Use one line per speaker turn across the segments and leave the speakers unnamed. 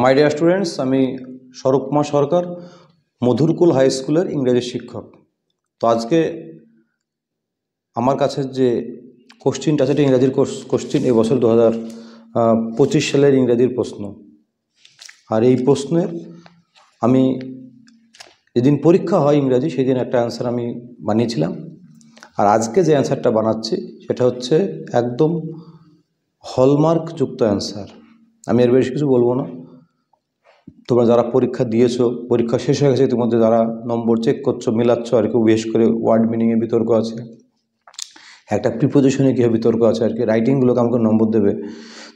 My dear students, আমি স্বরূপ কুমার সরকার, Madhurkul high স্কুলের ইংরেজি শিক্ষক। তো আজকে আমার কাছে যে কোশ্চিনটা আছে, ইংরাজির কোশ্চিন এবছর 2025 সালের ইংরাজির প্রশ্ন। আর এই প্রশ্নের আমি যেদিন পরীক্ষা হয় ইংরাজি, সেদিন একটা অ্যান্সার আমি বানিয়েছিলাম। আর আজকে যে অ্যান্সারটা বানাচ্ছি সেটা হচ্ছে একদম হলমার্কযুক্ত অ্যান্সার। আমি এর বেশি কিছু বলবো না। তোমরা যারা পরীক্ষা দিয়েছো, পরীক্ষা শেষ হয়ে গেছে, ইতিমধ্যে যারা নম্বর চেক করছো, মিলাচ্ছ আর কি, বিশেষ করে ওয়ার্ড মিনিংয়ে বিতর্ক আছে, একটা প্রিপোজিশনে কীভাবে বিতর্ক আছে আর কি, রাইটিংগুলোকে আমাকে নম্বর দেবে,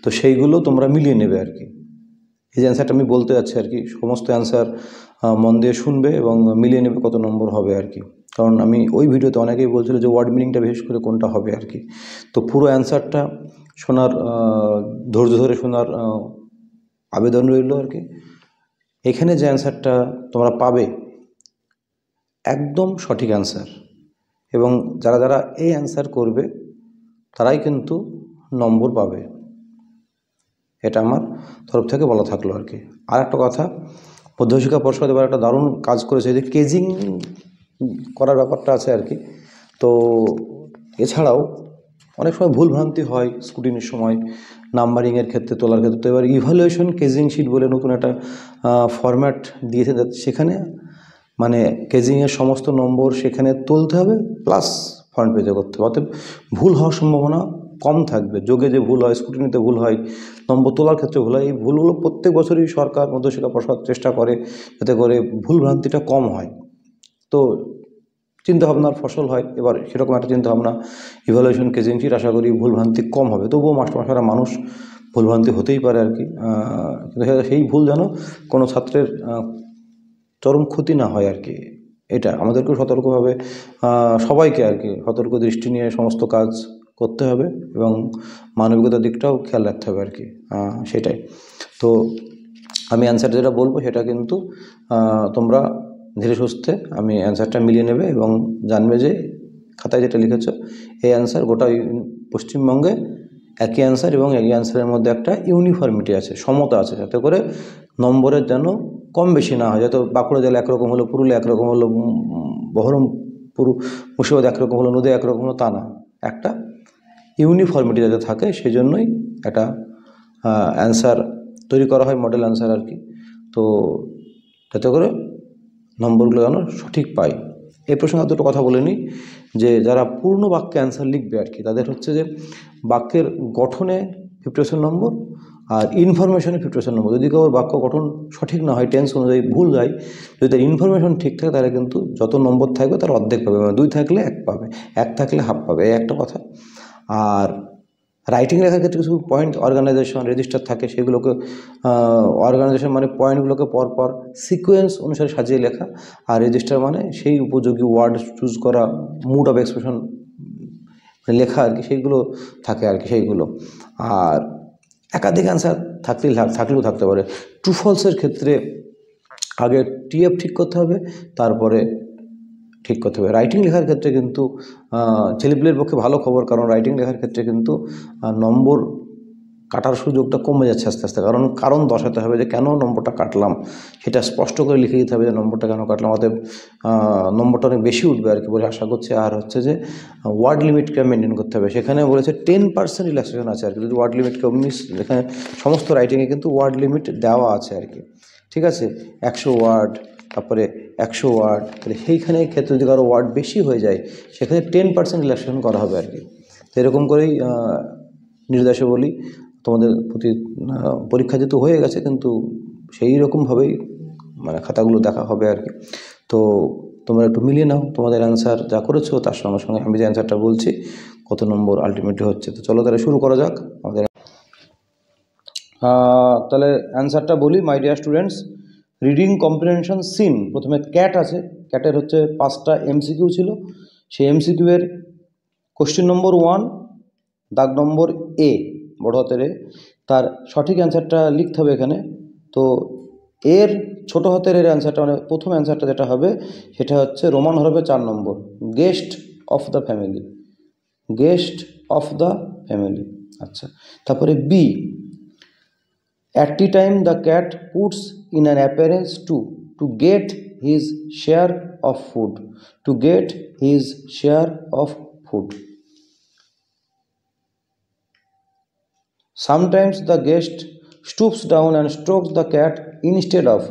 তো সেইগুলো তোমরা মিলিয়ে নেবে আর কি। এই যে অ্যান্সারটা আমি বলতে যাচ্ছি আর কি, সমস্ত অ্যান্সার মন দিয়ে শুনবে এবং মিলিয়ে নেবে কত নম্বর হবে আর কি। কারণ আমি ওই ভিডিওতে অনেকেই বলছিল যে ওয়ার্ড মিনিংটা বিশেষ করে কোনটা হবে আর কি। তো পুরো অ্যান্সারটা শোনার, ধৈর্য ধরে শোনার আবেদন রইল আর কি। এখানে যে অ্যান্সারটা তোমরা পাবে একদম সঠিক অ্যান্সার, এবং যারা যারা এই অ্যান্সার করবে তারাই কিন্তু নম্বর পাবে, এটা আমার তরফ থেকে বলা থাকলো আর কি। আর একটা কথা, মধ্যশিক্ষা পর্ষদ এবার একটা দারুণ কাজ করেছে, যে কেজিং করার ব্যাপারটা আছে আর কি। তো এছাড়াও অনেক সময় ভুলভ্রান্তি হয় স্ক্রুটিনির সময়, নাম্বারিংয়ের ক্ষেত্রে, তোলার ক্ষেত্রে। তো এবার ইভ্যালুয়েশন কেজিং শিট বলে নতুন একটা ফরম্যাট দিয়েছে, সেখানে মানে কেজিংয়ের সমস্ত নম্বর সেখানে তুলতে হবে, প্লাস ফ্রন্ট পেজে করতে হবে। অতএব ভুল হওয়ার সম্ভাবনা কম থাকবে। যোগে যে ভুল হয়, স্ক্রুটিনিতে ভুল হয়, নম্বর তোলার ক্ষেত্রে ভুল হয়, এই ভুলগুলো প্রত্যেক বছরই সরকার, মধ্যশিক্ষা পর্ষদ চেষ্টা করে যাতে করে ভুলভ্রান্তিটা কম হয়। তো চিন্তাভাবনার ফসল হয় এবার সেরকম একটা চিন্তাভাবনা, ইভ্যালুয়েশন কেজিং শিট, আশা করি ভুলভ্রান্তি কম হবে। তবুও মাস্টারমশাইরা মানুষ, ভুলভ্রান্তি হতেই পারে আর কি। সেই ভুল যেন কোনো ছাত্রের চরম ক্ষতি না হয় আর কি, এটা আমাদেরকেও সতর্কভাবে সবাইকে আর কি সতর্ক দৃষ্টি নিয়ে সমস্ত কাজ করতে হবে, এবং মানবিকতার দিকটাও খেয়াল রাখতে হবে আর কি, সেটাই। তো আমি অ্যান্সারটা যেটা বলবো সেটা কিন্তু তোমরা ধীরে সুস্থে আমি অ্যান্সারটা মিলিয়ে নেবে এবং জানবে যে খাতায় যেটা লিখেছ এই অ্যান্সার গোটা পশ্চিমবঙ্গে একই অ্যান্সার, এবং এই অ্যান্সারের মধ্যে একটা ইউনিফর্মিটি আছে, সমতা আছে, যাতে করে নম্বরের যেন কম বেশি না হয়। যাতে বাঁকুড়া জেলা একরকম হলো, পুরুলিয়া একরকম হলো, বহরমপুর মুর্শিদাবাদ একরকম হলো, নদী একরকম হলো, তা না, একটা ইউনিফর্মিটি যাতে থাকে, সেই জন্যই একটা অ্যান্সার তৈরি করা হয়, মডেল অ্যান্সার আর কি। তো যাতে করে নম্বরগুলো যেন সঠিক পাই। এই প্রসঙ্গে দুটো কথা বলে নিই, যে যারা পূর্ণ বাক্যে অ্যান্সার লিখবে আর কি, তাদের হচ্ছে যে বাক্যের গঠনে 50% নম্বর, আর ইনফরমেশনে 50% নম্বর। যদি কারোর বাক্য গঠন সঠিক না হয়, টেন্স অনুযায়ী ভুল যায়, যদি তার ইনফরমেশন ঠিক থাকে, তাহলে কিন্তু যত নম্বর থাকবে তার অর্ধেক পাবে, মানে 2 থাকলে 1 পাবে, 1 থাকলে হাফ পাবে, এই একটা কথা। আর রাইটিং লেখার ক্ষেত্রে কিছু পয়েন্ট অর্গানাইজেশন রেজিস্টার থাকে, সেগুলোকে অর্গানাইজেশন মানে পয়েন্টগুলোকে পরপর সিকোয়েন্স অনুসারে সাজিয়ে লেখা, আর রেজিস্টার মানে সেই উপযোগী ওয়ার্ড চুজ করা, মুড অফ এক্সপ্রেশন লেখা আর কি, সেইগুলো থাকে আর কি, সেইগুলো। আর একাধিক অ্যান্সার থাকলেও থাকতে পারে। ট্রু ফলসের ক্ষেত্রে আগে টিএফ ঠিক করতে হবে, তারপরে ঠিক করতে হবে। রাইটিং লেখার ক্ষেত্রে কিন্তু ছেলেপিলের পক্ষে ভালো খবর, কারণ রাইটিং লেখার ক্ষেত্রে কিন্তু নম্বর কাটার সুযোগটা কমে যাচ্ছে আস্তে আস্তে। কারণ দর্শাতে হবে যে কেন নম্বরটা কাটলাম, সেটা স্পষ্ট করে লিখে দিতে হবে যে নম্বরটা কেন কাটলাম, অতএব নম্বরটা অনেক বেশি উঠবে আর কি বলে আশা করছি। আর হচ্ছে যে ওয়ার্ড লিমিটকে মেনটেন করতে হবে, সেখানে বলেছে 10% রিল্যাক্সেশন আছে আর কি, যদি ওয়ার্ড লিমিটকে এখানে সমস্ত রাইটিংয়ে কিন্তু ওয়ার্ড লিমিট দেওয়া আছে আর কি, ঠিক আছে। 100 ওয়ার্ড, তারপরে 100 ওয়ার্ড, তাহলে সেইখানে ক্ষেত্রে যদি কারো ওয়ার্ড বেশি হয়ে যায়, সেখানে 10% রিল্যাক্সেশন করা হবে আর কি। তো এরকম করেই নির্দেশে বলি তোমাদের প্রতি। পরীক্ষা যেহেতু হয়ে গেছে, কিন্তু সেই রকমভাবেই মানে খাতাগুলো দেখা হবে আর কি। তো তোমরা একটু মিলিয়ে নাও তোমাদের অ্যান্সার যা করেছো, তার সঙ্গে সঙ্গে আমি যে অ্যান্সারটা বলছি কত নম্বর আলটিমেটলি হচ্ছে। তো চলো তাহলে শুরু করা যাক আমাদের। তাহলে অ্যান্সারটা বলি, my dear students. Reading comprehension seen, প্রথমে ক্যাট আছে, ক্যাটের হচ্ছে 5টা এমসিকিউ ছিল। সেই এমসিকিউ এর কোশ্চেন নম্বর 1, দাগ নম্বর এ, বড় হাতের এ, তার সঠিক অ্যান্সারটা লিখতে হবে এখানে। তো এর ছোটো হাতের এর অ্যান্সারটা, মানে প্রথম অ্যান্সারটা যেটা হবে সেটা হচ্ছে রোমান হরফে 4 নম্বর, guest of the family, guest of the family. আচ্ছা, তারপরে B, At tea time the cat puts in an appearance to get his share of food, to get his share of food. Sometimes the guest stoops down and strokes the cat instead of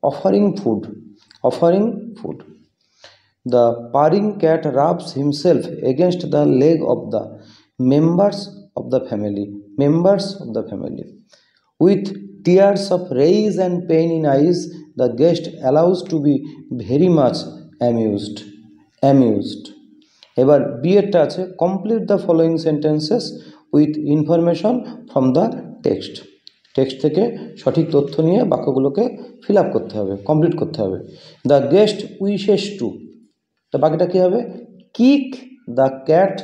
offering food. Offering food. The purring cat rubs himself against the leg of the members of the family. Members of the family. With tears of rage and pain in eyes, the guest allows to be very much amused. Amused. এবার বিয়েরটা আছে, complete the following sentences with information from the text. Text থেকে সঠিক তথ্য নিয়ে বাক্যগুলোকে fill up করতে হবে, complete করতে হবে। দ্য গেস্ট উইশেস টু, তো বাকিটা কী হবে? Kick the cat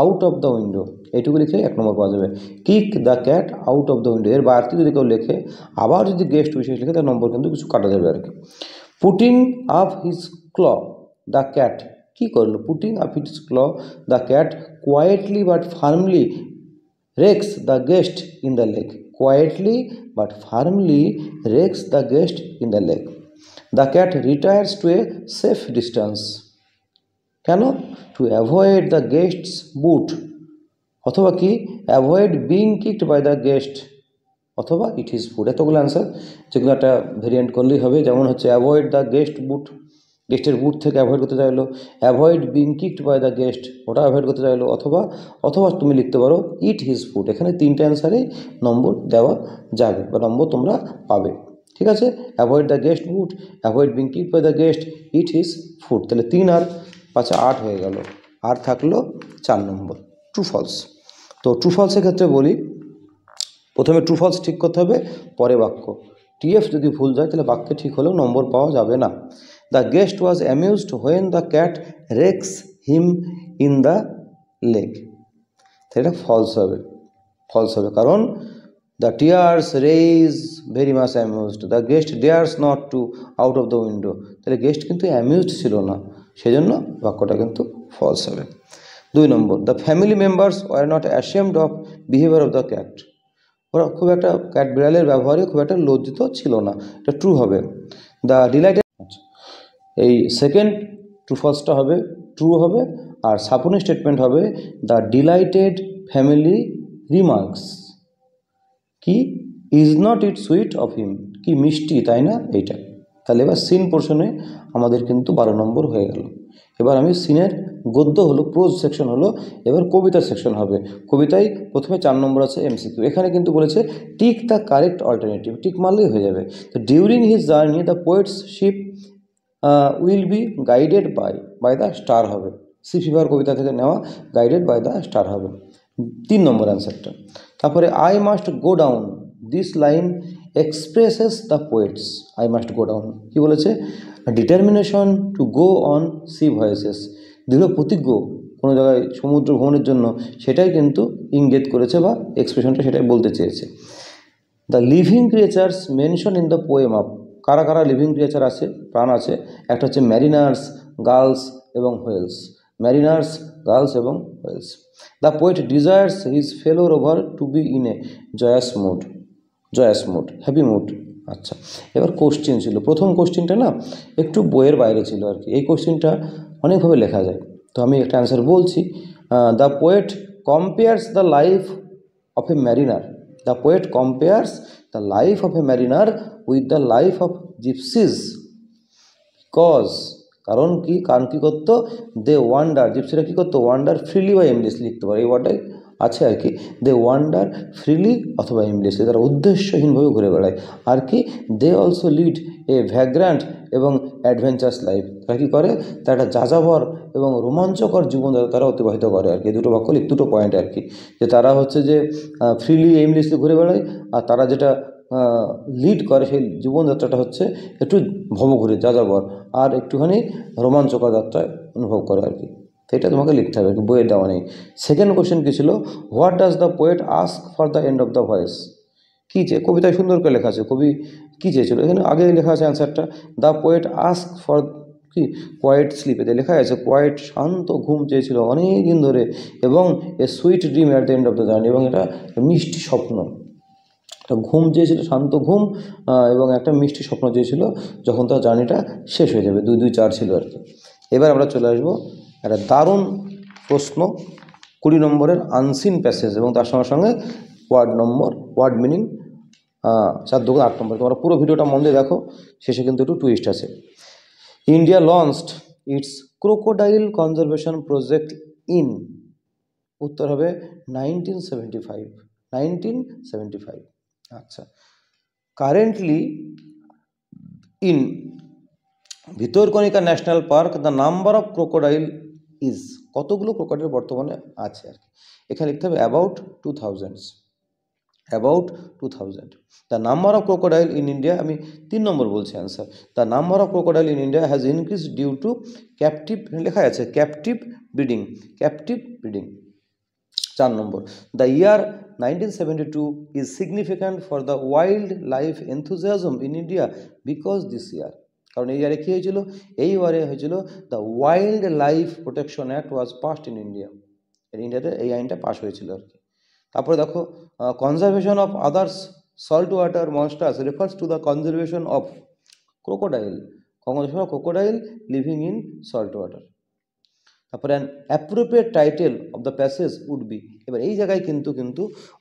out of the window, এইটুকু লিখে 1 নম্বর পাওয়া যাবে। Kick the cat out of the window, এর বাড়তি যদি কেউ লেখে আবার যদি গেস্ট উইশেস লিখে তার নম্বর কিন্তু কিছু কাটা যাবে আর কি। Putting up his claw the cat, কী করলো? Putting up his claw the cat quietly but firmly rakes the guest in the leg. Quietly but firmly rakes the guest in the leg. The cat retires to a safe distance. কেন? To avoid the guest's boot, অথবা কি avoid being kicked by the guest, অথবা it is food। এতগুলো answer, যেগুলো একটা variant করলেই হবে। যেমন হচ্ছে অ্যাভয়েড দ্য গেস্ট বুট, গেস্টের বুট থেকে অ্যাভয়েড করতে চাইলো। Avoid being kicked by the guest, ওটা অ্যাভয়েড করতে চাইলো। অথবা তুমি লিখতে পারো ইট হিজ ফুড। এখানে 3টে অ্যান্সারেই নম্বর দেওয়া যাবে বা নম্বর তোমরা পাবে। ঠিক আছে, avoid the guest boot, avoid being kicked by the guest, eat his food. তাহলে 3 আর 5 8 হয়ে গেল। আর থাকলো 4 নম্বর ট্রু ফলস। তো ট্রু ফলসের ক্ষেত্রে বলি, প্রথমে ট্রু ফলস ঠিক করতে হবে, পরে বাক্য। টিএফ যদি ভুল যায় তাহলে বাক্যে ঠিক হলেও নম্বর পাওয়া যাবে না। The guest was amused when the cat rakes him in the leg, এটা ফলস হবে। ফলস হবে কারণ the tears raise very much amused, the guest dares not to out of the window, তাহলে গেস্ট কিন্তু অ্যামিউজড ছিল না, সেজন্য বাক্যটা কিন্তু ফলস হবে। 2 নম্বর, the family members were not ashamed of behavior of the cat, ওরা খুব একটা ক্যাট বিড়ালের ব্যবহারে খুব একটা লজ্জিত ছিল না, এটা ট্রু হবে। the delighted, এই সেকেন্ড ট্রু ফলসটা হবে ট্রু হবে, আর সাপোর্টিং স্টেটমেন্ট হবে দ্য ডিলাইটেড ফ্যামিলি রিমার্কস কি is not it sweet of him, কি মিষ্টি তাই না এইটা। তাহলে এবার সিন পোর্শনে আমাদের কিন্তু 12 নম্বর হয়ে গেল। এবার আমি সিনের গদ্য হলো, প্রোজ সেকশন হলো, এবার কবিতার সেকশন হবে। কবিতায় প্রথমে 4 নম্বর আছে এমসিকিউ। এখানে কিন্তু বলেছে tick the correct alternative, tick মারলেই হয়ে যাবে। তো during his journey the poet's ship will be guided by the star হবে, সি ফিভার কবিতা থেকে নেওয়া, গাইডেড বাই দ্য স্টার হবে 3 নম্বর অ্যান্সারটা। তারপরে I must go down, this line expresses the poets, I must go down কী বলেছে? Determination to go on sea voyages, দৃঢ় প্রতিজ্ঞ কোনো জায়গায় সমুদ্র ভ্রমণের জন্য, সেটাই কিন্তু ইঙ্গিত করেছে বা এক্সপ্রেশনটা সেটাই বলতে চেয়েছে। The living creatures mention in the poem up, কারা কারা লিভিং ক্রিয়েচার আছে, প্রাণ আছে? একটা হচ্ছে ম্যারিনার্স, গার্লস এবং হোয়েলস, ম্যারিনার্স, গার্লস এবং whales. The poet desires his fellow rover to be in a joyous mood, joyous mood, happy mood. আচ্ছা, এবার কোশ্চেন ছিল, প্রথম কোশ্চেনটা না একটু বইয়ের বাইরে ছিল আর কি। এই কোশ্চেনটা অনেকভাবে লেখা যায়, তো আমি একটা অ্যান্সার বলছি। The poet compares the life of a mariner, the poet compares the life of a mariner with the life of gypsies, because, কারণ কি, কারণ কী করতো? দে ওয়ান্ডার, জিপসিরা কী করতো? ওয়ান্ডার ফ্রিলি বা এমলেসলি লিখতে পারে, এই ওয়ার্ডটাই আছে আর কি। দে ওয়ান্ডার ফ্রিলি অথবা এমলেসলি, তারা উদ্দেশ্যহীনভাবে ঘুরে বেড়ায়। আর কি, দে অলসো লিড এ ভ্যাগ্রান্ট এবং অ্যাডভেঞ্চারাস লাইফ, তারা কী করে? তারা একটা যাযাবর এবং রোমাঞ্চকর জীবন তারা অতিবাহিত করে আর কি। দুটো বাক্য লিখ, দুটো পয়েন্ট আর কি, যে তারা হচ্ছে যে ফ্রিলি এমলেসলি ঘুরে বেড়ায়, আর তারা যেটা লিড করে সেই জীবনযাত্রাটা হচ্ছে একটু ভবঘুরে যাযাবর আর একটুখানি রোমাঞ্চকর যাত্রায় অনুভব করে আর কি। তো এটা তোমাকে লিখতে হবে, বইয়ের দেওয়া নেই। সেকেন্ড কোশ্চেন কী ছিল? What does the poet ask for the end of the voyage, কী চেয়ে? কবিতায় সুন্দর করে লেখা আছে, কবি কী চেয়েছিল? এখানে আগে লেখা আছে অ্যান্সারটা, দ্য পোয়েট আস্ক ফর কি কোয়াইট স্লিপ, এতে লেখা আছে কোয়াইট, শান্ত ঘুম চেয়েছিল অনেক দিন ধরে, এবং a sweet dream at the end of the journey, এবং এটা মিষ্টি স্বপ্ন। একটা ঘুম চেয়েছিল, শান্ত ঘুম, এবং একটা মিষ্টি স্বপ্ন চেয়েছিল যখন তার জার্নিটা শেষ হয়ে যাবে। 2 2 4 ছিল আর কি। এবার আমরা চলে আসবো একটা দারুণ প্রশ্ন, 20 নম্বরের আনসিন প্যাসেজ এবং তার সঙ্গে সঙ্গে ওয়ার্ড মিনিং, 4 2 8 নম্বর। তোমরা পুরো ভিডিওটা মন দিয়ে দেখো, শেষে কিন্তু একটু টুইস্ট আছে। India launched its crocodile conservation project in, উত্তর হবে 1975। আচ্ছা, currently in Bhitarkanika national park the number of crocodile is, কতগুলো ক্রোকোডাইল বর্তমানে আছে আর কি। এখানে লিখতে হবে about 2000। The number of crocodile in India, আমি 3 নম্বর বলছি answer. The number of crocodile in India has increase due to captive, লেখা আছে ক্যাপটিভ ব্রিডিং। 4 নম্বর, the year 1972 is significant for the wild life enthusiasm in India because this year, কারণ এই ইয়ারে কী হয়েছিল, এই ইয়ারে হয়েছিল the wild life protection act was passed in India, ইন্ডিয়াতে এই আইনটা পাস হয়েছিল আর কি। তারপরে দেখো, conservation of others salt water monsters refers to the conservation of crocodile living in salt water. তারপরে an appropriate title of the passage would be, এবার এই জায়গায় কিন্তু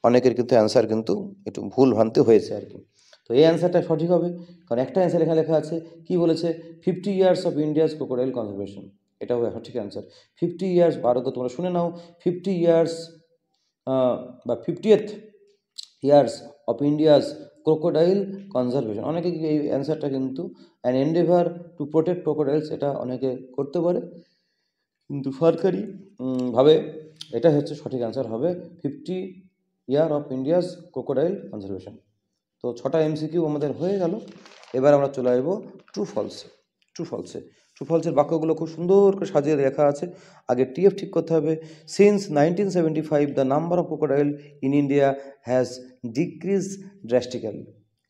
অনেকের কিন্তু অ্যান্সার কিন্তু একটু ভুল ভ্রান্তি হয়েছে আর কি। তো এই অ্যান্সারটা সঠিক হবে, কারণ একটা অ্যান্সার এখানে লেখা আছে, কি বলেছে, 50 years of India's crocodile conservation, এটা হবে সঠিক অ্যান্সার। 50 ইয়ার্স, ভারতে তোমরা শুনে নাও, 50 ইয়ার্স বা 50th years of India's crocodile conservation. অনেকে এই অ্যান্সারটা কিন্তু an Endeavour to protect crocodiles, এটা অনেকে করতে পারে, কিন্তু সরকারি ভাবে এটা হচ্ছে সঠিক অ্যান্সার হবে 50 year of India's crocodile conservation. তো 6টা এমসিকিউ আমাদের হয়ে গেল। এবার আমরা চলে আসবো ট্রু ফলসের বাক্যগুলো খুব সুন্দর করে সাজিয়ে লেখা আছে। আগে টিএফ ঠিক করতে হবে। Since 1975 the number of crocodile in India has decrease drastically,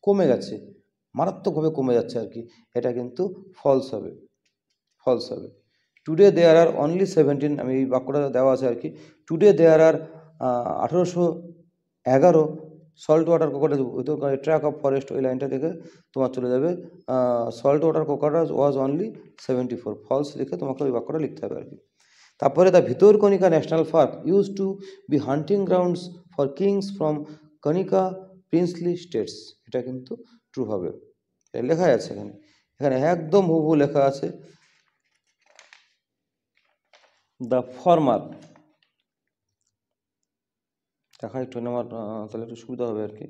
কমে গেছে, মারাত্মকভাবে কমে যাচ্ছে আর কি, এটা কিন্তু ফলস হবে। টুডে দেয়ার আর অনলি 17, আমি এই বাক্যটা দেওয়া আছে আর কি, today there are 1811 salt water crocodile with track of forest, ওই লাইনটা দেখে তোমার চলে যাবে salt water crocodile was only 74, false লিখে তোমাকে ওই বাক্যটা লিখতে হবে আর কি। তারপরে the Bhitarkanika national park use to be hunting grounds for kings from Kanika princely states, এটা কিন্তু ট্রু হবে, লেখা আছে এখানে একদম হুবহু লেখা আছে। দ্য ফর্মার, দেখা একটু আমার তাহলে একটু সুবিধা হবে আর কি।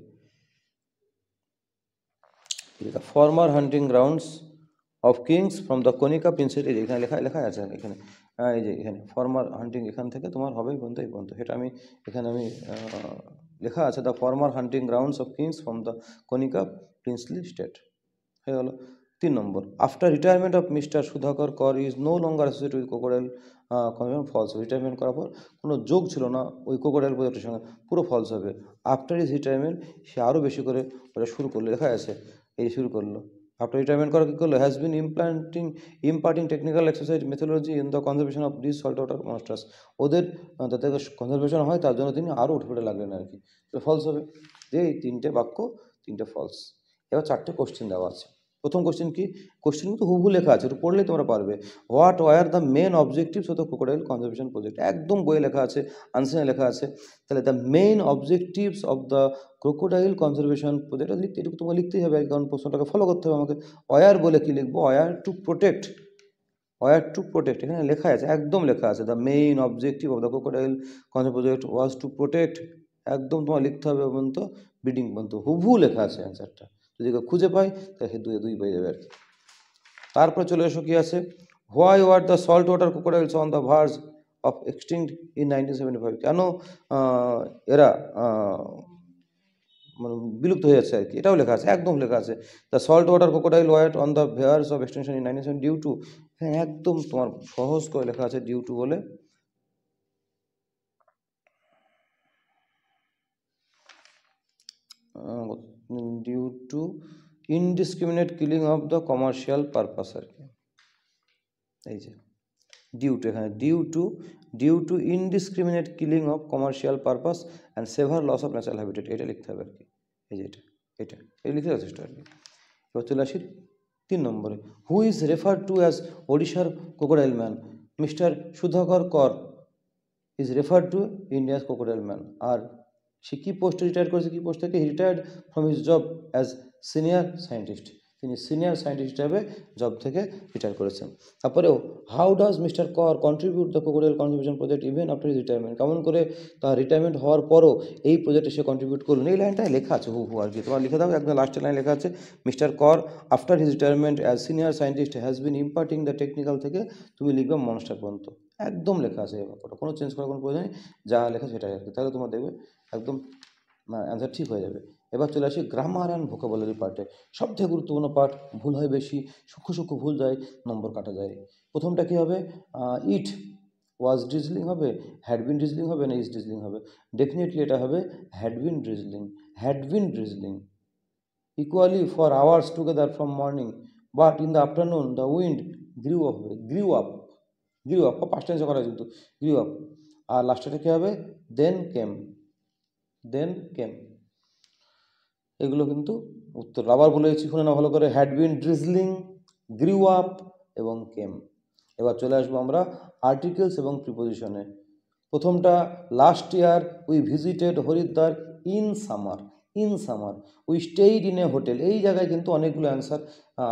The former hunting grounds of kings from the Kanika princes, এই যে এখানে লেখা আছে এখানে, এই যে এখানে ফর্মার হান্টিং, এখান থেকে তোমার হবে এই পর্যন্ত, সেটা আমি এখানে লেখা আছে the former hunting grounds of kings from the Kanika princely state, হয়ে গেল। 3 নম্বর, after retirement of mister Sudhakar Kar is no longer associated with crocodile conservation, false. Retirement করার পর কোনো যোগ ছিল না ওই ক্রোকোডাইল প্রজেক্টের সঙ্গে, পুরো ফলস হবে। আফটার ইজ রিটায়ারমেন্ট, সে আরও বেশি করে ওটা শুরু করলো, লেখা আছে এই শুরু করলো। আফটার রিটায়ারমেন্ট করা কী করলো, has been imparting technical exercise methodology in the conservation of this salt water monsters, ওদের যাতে কনজারভেশন হয় তার জন্য তিনি আরও উঠে লাগলেন আর কি, তো ফলস হবে। যে এই 3টে বাক্য, 3টে ফলস। এবার 4টে কোশ্চেন দেওয়া আছে। প্রথম কোশ্চেন কি, কোশ্চেন কিন্তু হুবহু লেখা আছে, একটু পড়লেই তোমরা পারবে। What were the main objectives of the crocodile conservation project, একদম বইয়ে লেখা আছে, আনসারে লেখা আছে। তাহলে the main objectives of the crocodile conservation project লিখতে, এটুকু তোমাকে লিখতেই হবে, কারণ প্রশ্নটাকে ফলো করতে হবে আমাকে। ওয়ার বলে কি লিখবো, ওয়ার টু প্রোটেক্ট, এখানে লেখা আছে, একদম লেখা আছে the main objective of the crocodile conservation project was to protect, একদম তোমার লিখতে হবে পর্যন্ত, ব্রিডিং পর্যন্ত হুবহু লেখা আছে অ্যান্সারটা, যদি কেউ খুঁজে পাই তাহলে 2 পেয়ে যাবে আর কি। তারপরে চলে এসো কি আছে, why were the salt water crocodiles on the verge of extinct in 1975, কেন এরা মানে বিলুপ্ত হয়ে যাচ্ছে আর কি, এটাও লেখা আছে, একদম লেখা আছে। The salt water crocodile were on the verge of extinction in 1970 due to, হ্যাঁ একদম তোমার সহজ করে লেখা আছে ডিউ টু বলে, due to indiscriminate killing of the commercial purpose আর কি, এই যে ডিউ টু, এখানে due to indiscriminate killing of commercial purpose and severe loss of natural habitat, এটা লিখতে হবে আর কি, এই যে এটা এই লিখে যথেষ্ট আর কি। এবার চলে আসি 3 নম্বরে, who is referred to as ওড়িশার crocodile man? Mister Sudhakar Kar is referred to India's crocodile man. আর সে কী পোস্টে রিটায়ার করেছে, কী পোস্ট থেকে? He retired from his job as senior scientist. তিনি সিনিয়র সায়েন্টিস্ট হিসাবে জব থেকে রিটায়ার করেছেন। তারপরেও how does mister Kar contribute the crocodile conservation project even after his retirement? কেমন করে তার রিটায়ারমেন্ট হওয়ার পরও এই প্রজেক্টে সে কন্ট্রিবিউট করলেন? এই লাইনটাই লেখা আছে হু আর কি, তোমার লিখে দাও, একদম লাস্টের লাইন লেখা আছে, মিস্টার কর after his retirement as senior scientist has been imparting the technical, থেকে তুমি লিখবে মনস্টার পর্যন্ত, একদম লেখা আছে এই ব্যাপারটা, কোনো চেঞ্জ করার কোনো প্রয়োজন নেই, যা লেখা সেটাই আর কি। তাহলে তোমার দেখবে একদম অ্যান্সার ঠিক হয়ে যাবে। এবার চলে আসি গ্রামার অ্যান্ড ভোকাবুলারি পার্টে, সবথেকে গুরুত্বপূর্ণ পার্ট, ভুল হয় বেশি, সূক্ষ্ম ভুল যায়, নম্বর কাটা যায়। প্রথমটা কী হবে? ইট ওয়াজ ড্রিজলিং হবে, হ্যাড বিন ড্রিজলিং হবে, না ইজ ড্রিজলিং হবে? ডেফিনেটলি এটা হবে had been drizzling, had been drizzling. Equally for hours together from morning, but in the afternoon the wind grew up হবে, grew up, grew up past টেন্সে করা কিন্তু grew up. আর লাস্টেটা কী হবে? দেন কেম, দেন কেম। এগুলো কিন্তু উত্তর। আবার বলে দিচ্ছি, শুনে না ভালো করে, had been drizzling, grew up এবং কেম। এবার চলে আসবো আমরা আর্টিকেলস এবং প্রিপোজিশনে। প্রথমটা, last year we visited Haridwar in summer, in summer. We stayed in a hotel, এই জায়গায় কিন্তু অনেকগুলো অ্যান্সার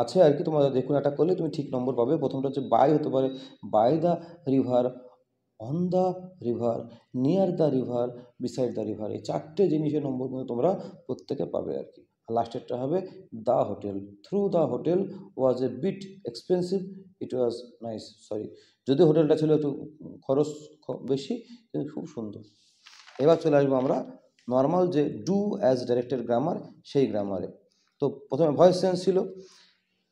আছে আর কি, তোমরা দেখুন একটা করলে তুমি ঠিক নম্বর পাবে। প্রথমটা হচ্ছে বাই হতে পারে, by the river, on the river, near the river, beside the river. এই চারটে জিনিসের নম্বর কিন্তু তোমরা প্রত্যেকে পাবে আর কি। আর লাস্টেরটা হবে the hotel, through the hotel was a bit expensive, it was nice. Sorry, যদি হোটেলটা ছিল একটু খরচ বেশি, কিন্তু খুব সুন্দর। এবার চলে আসবো আমরা নর্মাল যে ডু অ্যাজ ডাইরেক্টেড গ্রামার, সেই গ্রামারে। তো প্রথমে ভয়েস সেন্স ছিল,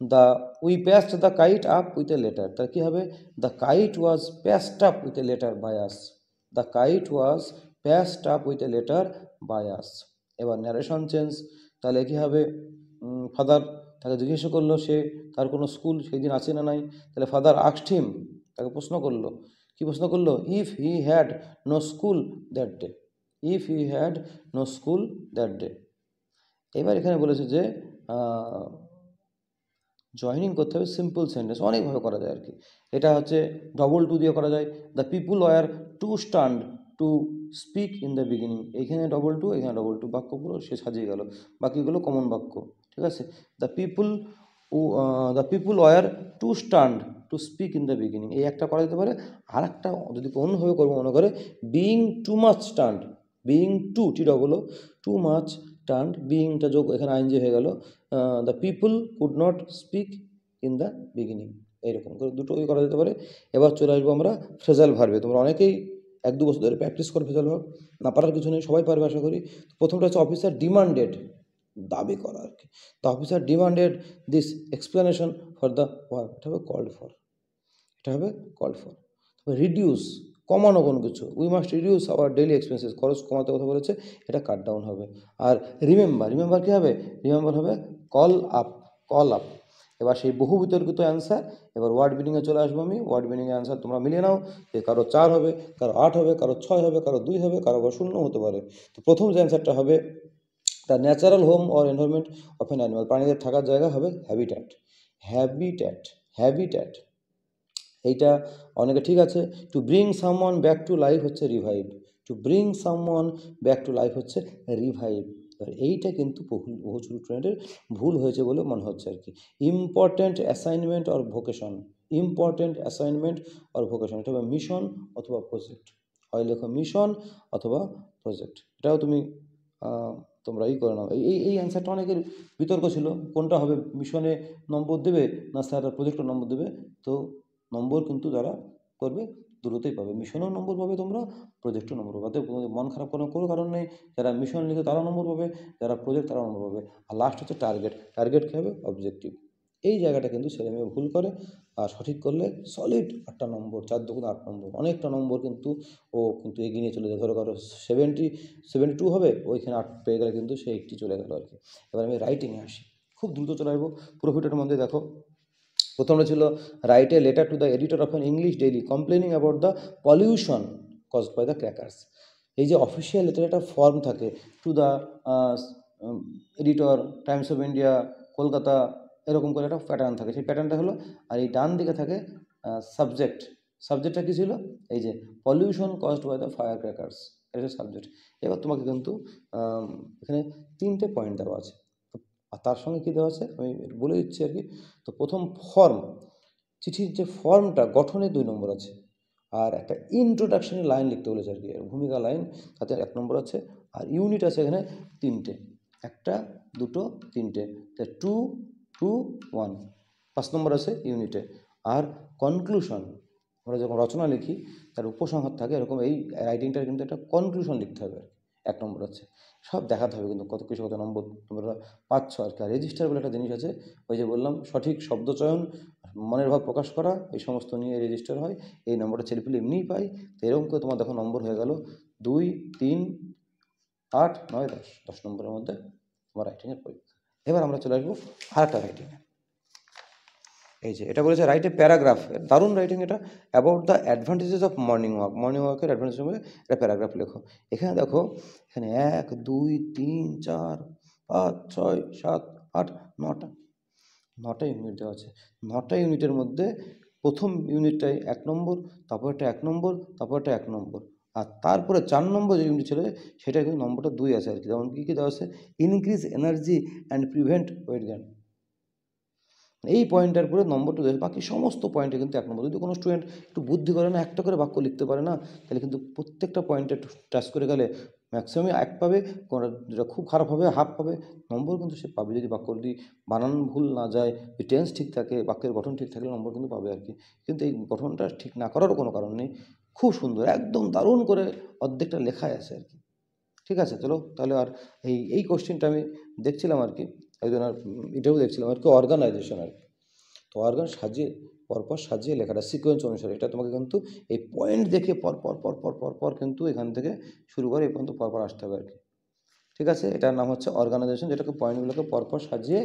the we past the kite up with a letter, তার কী হবে? The kite was past up with a letter by us, the kite was past up with a letter by us. এবার narration change, তাহলে কী হবে? Father তাকে জিজ্ঞাসা করলো, সে তার কোনো স্কুল সেই দিন আছে না নাই, তাহলে ফাদার আস্কড হিম, তাকে প্রশ্ন করলো, কী প্রশ্ন করলো? If he had no school that day, if he had no school that day. এবার এখানে বলেছে যে জয়নিং করতে হবে সিম্পল সেন্টেন্স, অনেকভাবে করা যায় আর কি। এটা হচ্ছে ডবল টু দিয়ে করা যায়, the people were to stand to speak in the beginning, এইখানে ডবল টু, এখানে ডবল টু, বাক্য পুরো সে সাজিয়ে গেল, বাকিগুলো কমন বাক্য, ঠিক আছে। The people were to stand to speak in the beginning, এই একটা করা যেতে পারে। আর একটা যদি অন্যভাবে করবো মনে করে, being too much stunned, being too, T double O, too much stunned, বিইংটা যোগ এখানে আইনজি হয়ে গেল, the people could not speak in the beginning, এইরকম করে দুটোই করা যেতে পারে। এবার চলে আসবো আমরা ফ্রেজাল ভার্বে। তোমরা অনেকেই 1-2 বছর ধরে প্র্যাকটিস করো ফ্রেজাল ভার্ব, না পারার কিছু নেই, সবাই পারবে আশা করি। প্রথমটা হচ্ছে অফিসার ডিমান্ডেড, দাবি করা আর কি। The officer demanded this explanation for the work, এটা হবে কল্ড ফর, এটা হবে কল্ড ফর। তবে রিডিউস, কমানো কোনো কিছু, we must reduce our daily expenses, খরচ কমাতে কথা বলেছে, এটা কাট ডাউন হবে। আর রিমেম্বার, রিমেম্বার কী হবে? রিমেম্বার হবে কল আপ, কল আপ। এবার সেই বহু বিতর্কিত অ্যান্সার, এবার ওয়ার্ড মিনিংয়ে চলে আসবো আমি। ওয়ার্ড মিনিংয়ে অ্যান্সার তোমরা মিলিয়ে নাও, যে কারো 4 হবে, কারো 8 হবে, কারো 6 হবে, কারো 2 হবে, কারো আবার 0 হতে পারে। তো প্রথম যে অ্যান্সারটা হবে, the natural home or environment of an animal, প্রাণীদের থাকার জায়গা হবে হ্যাবিট্যাট, হ্যাবিট্যাট, হ্যাবিট্যাট। এইটা অনেকে ঠিক আছে। To bring someone back to life হচ্ছে revive, to bring someone back to life হচ্ছে রিভাইভ। এইটা কিন্তু বহু স্টুডেন্টের ভুল হয়েছে বলে মনে হচ্ছে আর কি। Important assignment or vocation, important assignment or vocation, এটা হবে মিশন অথবা প্রজেক্ট, হয় লেখো মিশন অথবা প্রজেক্ট। এটাও তুমি তোমরা করে নাও। এই অ্যান্সারটা অনেকের বিতর্ক ছিল, কোনটা হবে, মিশনে নম্বর দেবে না স্যার প্রজেক্টে নম্বর দেবে। তো নম্বর কিন্তু যারা করবে দ্রুতই পাবে, মিশনেও নম্বর পাবে তোমরা, প্রজেক্টেও নম্বর পাবে। অতএব মন খারাপ কোনো কারণ নেই, যারা মিশন লিখে তারা নম্বর পাবে, যারা প্রজেক্ট তারা নম্বর পাবে। আর লাস্ট হচ্ছে টার্গেট, টার্গেট কী হবে? অবজেক্টিভ। এই জায়গাটা কিন্তু ছেলেমেয়ে ভুল করে, আর সঠিক করলে সলিড 8টা নম্বর, 4 দুগুণে 8 নম্বর, অনেকটা নম্বর কিন্তু ও কিন্তু এগিয়ে নিয়ে চলে যায়। ধরো কারো 72 হবে, ওইখানে 8 পেয়ে গেলে কিন্তু সে 80 চলে গেল আর কি। এবার আমি রাইটিংয়ে আসি, খুব দ্রুত চলে আসবো। প্রফিটের মধ্যে দেখো, প্রথমটা ছিল write a letter to the editor of an English daily complaining about the pollution caused by the crackers. এই যে অফিসিয়াল লেটার একটা ফর্ম থাকে, to the editor, Times of India, Kolkata, এরকম করে একটা প্যাটার্ন থাকে। সেই প্যাটার্নটা হলো, আর এই ডান দিকে থাকে সাবজেক্ট। সাবজেক্টটা কী ছিল? এই যে pollution caused by the fire crackers, এটা হচ্ছে সাবজেক্ট। এবার তোমাকে কিন্তু এখানে 3টে পয়েন্ট দেওয়া আছে, আর তার সঙ্গে কী দেওয়া আছে আমি বলে দিচ্ছি আর কি। তো প্রথম ফর্ম, চিঠির যে ফর্মটা গঠনে 2 নম্বর আছে, আর একটা ইন্ট্রোডাকশনের লাইন লিখতে বলেছে আর কি, ভূমিকা লাইন, তাতে 1 নম্বর আছে। আর ইউনিট আছে এখানে 3টে, 1, 2, 3টে, 2, 2, 1, 5 নম্বর আছে ইউনিটে। আর কনক্লুশন, আমরা যখন রচনা লিখি তার উপসংহার থাকে, এরকম এই রাইটিংটার কিন্তু একটা কনক্লুশন লিখতে হবে, 1 নম্বর আছে। সব দেখাতে হবে কিন্তু কত কিছু, কত নম্বর তোমরা পাচ্ছ আর কি। আর রেজিস্টার বলে একটা জিনিস আছে, ওই যে বললাম সঠিক শব্দচয়ন, মনের ভাব প্রকাশ করা, এই সমস্ত নিয়ে রেজিস্টার হয়। এই নম্বরটা ছেলেপিলে এমনিই পাই। তো এরকম করে তোমার দেখো নম্বর হয়ে গেল 2, 3, 8, 9, 10, 10 নম্বরের মধ্যে তোমার রাইটিংয়ের পরীক্ষা। এবার আমরা চলে আসবো আরেকটা রাইটিংয়ে। এই যে এটা বলেছে রাইট এ প্যারাগ্রাফ, দারুণ রাইটিং এটা, about the advantages of morning walk. Morning ওয়াকের অ্যাডভান্টেজের মধ্যে একটা প্যারাগ্রাফ লেখো। এখানে দেখো, এখানে 1, 2, 3, 4, 5, 6, 7, 8, 9টা 9টা ইউনিট দেওয়া আছে। 9টা ইউনিটের মধ্যে প্রথম ইউনিটটাই 1 নম্বর, তারপরটা 1 নম্বর, তারপরটা 1 নম্বর, আর তারপরে 4 নম্বর যে ইউনিট ছিল সেটা কিন্তু নম্বরটা 2 আছে আর কি। যেমন কী কী দেওয়া আছে? Increase energy and prevent weight gain, এই পয়েন্টটার পরে নম্বরটা দেয়। বাকি সমস্ত পয়েন্টে কিন্তু 1 নম্বর। যদি কোনো স্টুডেন্ট একটু বুদ্ধি করে না, একটা করে বাক্য লিখতে পারে না, তাহলে কিন্তু প্রত্যেকটা পয়েন্টে একটু টাচ করে গেলে ম্যাক্সিমামই 1 পাবে, কোনো যেটা খুব খারাপ হবে হাফ পাবে, নম্বর কিন্তু সে পাবে। যদি বাক্যটি বানান ভুল না যায়, টেন্স ঠিক থাকে, বাক্যের গঠন ঠিক থাকলে নম্বর কিন্তু পাবে আর কি। কিন্তু এই গঠনটা ঠিক না করারও কোনো কারণ নেই, খুব সুন্দর, একদম দারুণ করে অর্ধেকটা লেখায় আছে আর কি। ঠিক আছে, চলো তাহলে। আর এই কোশ্চেনটা আমি দেখছিলাম আর কি, একজন আর এটাও দেখছিলাম আর কি, অর্গানাইজেশন আর কি। তো অর্গান সাজিয়ে, পরপর সাজিয়ে লেখাটা সিকোয়েন্স অনুসারে, এটা তোমাকে কিন্তু এই পয়েন্ট দেখে পর কিন্তু এখান থেকে শুরু করে এই পর্যন্ত পরপর আসতে হবে আর কি। ঠিক আছে, এটার নাম হচ্ছে অর্গানাইজেশন, যেটাকে পয়েন্টগুলোকে পরপর সাজিয়ে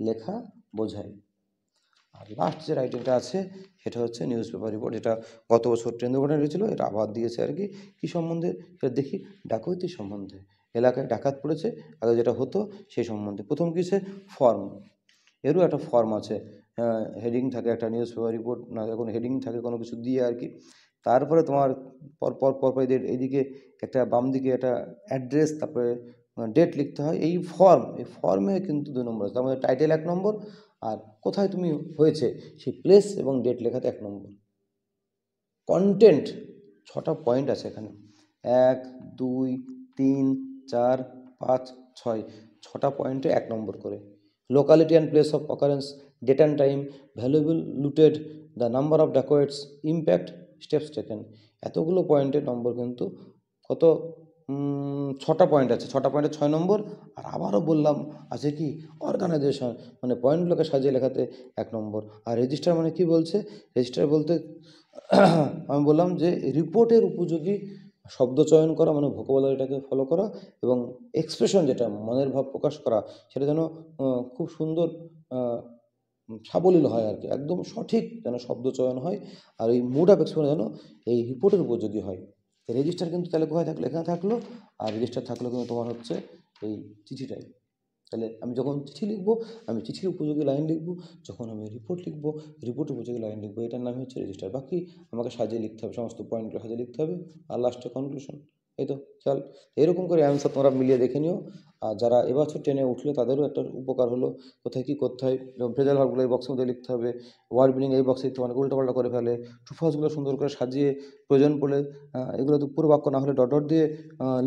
লেখা বোঝায়। আর লাস্ট যে রাইটিংটা আছে সেটা হচ্ছে নিউজ পেপার রিপোর্ট, যেটা গত বছর ট্রেন দুর্ঘটনা হয়েছিল, এটা আবার দিয়েছে আর কি। কী সম্বন্ধে সেটা দেখি? ডাকাতি সম্বন্ধে, এলাকায় ডাকাত পড়েছে, আগে যেটা হতো সেই সম্বন্ধে। প্রথম কী আছে? ফর্ম, এরও একটা ফর্ম আছে, হেডিং থাকে একটা নিউজ পেপার রিপোর্ট, না যখন হেডিং থাকে কোনো কিছু দিয়ে আর কি। তারপরে তোমার পরপর এদের এইদিকে একটা, বাম দিকে একটা অ্যাড্রেস, তারপরে ডেট লিখতে হয়। এই ফর্মে কিন্তু 2 নম্বর আছে। তার মধ্যে টাইটেল 1 নম্বর, আর কোথায় তুমি হয়েছে সেই প্লেস এবং ডেট লেখাতে 1 নম্বর। কন্টেন্ট 6টা পয়েন্ট আছে এখানে, 1, 2, 3, 4, 5, 6, 6টা পয়েন্টে 1 নম্বর করে। Locality and place of occurrence, date and time, valuable looted, the number of dacoits, impact, steps taken, এতগুলো পয়েন্টের নম্বর কিন্তু কত? 6টা পয়েন্ট আছে, 6টা পয়েন্টে 6 নম্বর। আর আবারও বললাম আছে কি? অর্গানাইজেশন, মানে পয়েন্টগুলোকে সাজিয়ে লেখাতে 1 নম্বর। আর রেজিস্টার মানে কি বলছে? রেজিস্টার বলতে আমি বললাম যে রিপোর্টের উপযোগী শব্দ চয়ন করা, মানে ভোকাবুলারিটাকে ফলো করা, এবং এক্সপ্রেশন, যেটা মনের ভাব প্রকাশ করা, সেটা যেন খুব সুন্দর সাবলীল হয় আর কি, একদম সঠিক যেন শব্দ চয়ন হয়, আর এই মুড অফ এক্সপ্রেশন যেন এই রিপোর্টের উপযোগী হয়। রেজিস্টার কিন্তু তাহলে কোথায় থাকলো? এখানে থাকলো। আর রেজিস্টার থাকলো কিন্তু তোমার হচ্ছে এই চিঠিটাই। তাহলে আমি যখন চিঠি লিখবো, আমি চিঠির উপযোগী লাইন লিখবো, যখন আমি রিপোর্ট লিখবো, রিপোর্টের উপযোগী লাইন লিখবো। এটার নাম হচ্ছে রেজিস্টার। বাকি আমাকে সাজিয়ে লিখতে হবে, সমস্ত পয়েন্টগুলো সাজিয়ে লিখতে হবে, আর লাস্টে কনক্লুশন। এই তো খেয়াল, এরকম করে অ্যান্সার তোমরা মিলিয়ে দেখে নিও। আর যারা এবছর ট্রেনে উঠলে তাদেরও একটা উপকার হলো, কোথায় কী করতে হয়। যেমন ফ্রেজাল ভার্বগুলো এই বক্সের মধ্যে লিখতে হবে, ওয়ার্ড মিনিং এই বক্সে লিখতে, অনেক উল্টোপাল্টা করে ফেলে। ট্রু ফলসগুলো সুন্দর করে সাজিয়ে, প্রয়োজন পড়লে এগুলো তো পুরো বাক্য না হলে ডট ডট দিয়ে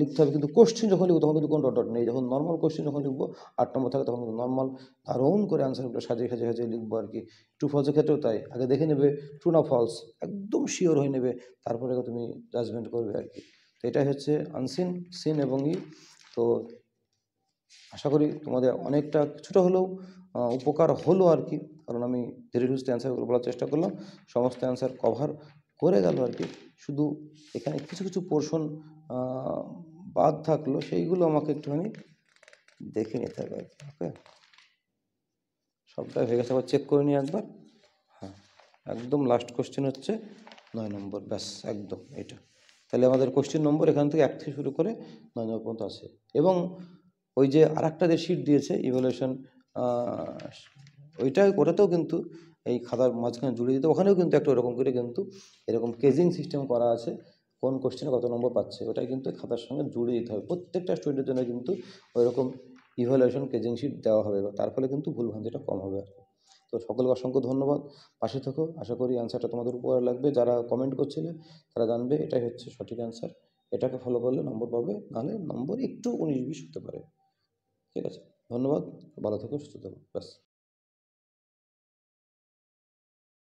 লিখতে হবে। কিন্তু কোশ্চেন যখন লিখবো তখন কিন্তু কোনো ডট ডট নেই। যখন নর্মাল কোশ্চেন যখন লিখবো 8 নম্বর থাকে, তখন কিন্তু নর্মাল দারুণ করে অ্যান্সারগুলো সাজিয়ে লিখবো আর কি। ট্রু ফলসের ক্ষেত্রেও তাই, আগে দেখে নেবে ট্রু না ফলস, একদম শিওর হয়ে নেবে, তারপরে তুমি জাজমেন্ট করবে আর কি। তো এটাই হচ্ছে আনসিন, সিন এবং তো আশা করি তোমাদের অনেকটা কিছুটা হলেও উপকার হলো আর কি, কারণ আমি ধীরে সুস্থে অ্যান্সারগুলো বলার চেষ্টা করলাম, সমস্ত অ্যান্সার কভার করে গেল আর কি। শুধু এখানে কিছু কিছু পোর্শন বাদ থাকলো, সেইগুলো আমাকে একটুখানি দেখে নিতে হবে আর কি। ওকে, সবটাই হয়ে গেছে, আবার চেক করে নিই একবার। হ্যাঁ, একদম লাস্ট কোশ্চেন হচ্ছে 9 নম্বর, ব্যাস একদম এটা। তাহলে আমাদের কোশ্চেন নম্বর এখান থেকে 1 থেকে শুরু করে 9 নম্বর পর্যন্ত আছে। এবং ওই যে আরেকটা যে শিট দিয়েছে ইভ্যালুয়েশন, ওটাতেও কিন্তু এই খাতার মাঝখানে জুড়ে দিতে, ওখানেও কিন্তু একটা ওরকম করে কিন্তু এরকম কেজিং সিস্টেম করা আছে, কোন কোশ্চেনে কত নম্বর পাচ্ছে ওটাই কিন্তু খাতার সঙ্গে জুড়ে দিতে হবে। প্রত্যেকটা স্টুডেন্টের জন্য কিন্তু ওইরকম ইভ্যালুয়েশন কেজিং শিট দেওয়া হবে, তার ফলে কিন্তু ভুলভ্রান্তিটা কম হবে আর কি। তো সকলকে অসংখ্য ধন্যবাদ, পাশে থেকো, আশা করি অ্যান্সারটা তোমাদের উপকার লাগবে। যারা কমেন্ট করছিলে তারা জানবে এটাই হচ্ছে সঠিক অ্যান্সার, এটাকে ফলো করলে নম্বর পাবে, নাহলে নম্বর একটু 19-20 হতে পারে। ঠিক আছে, ধন্যবাদ, ভালো থেকো, সুস্থ থেকো, ব্যাস।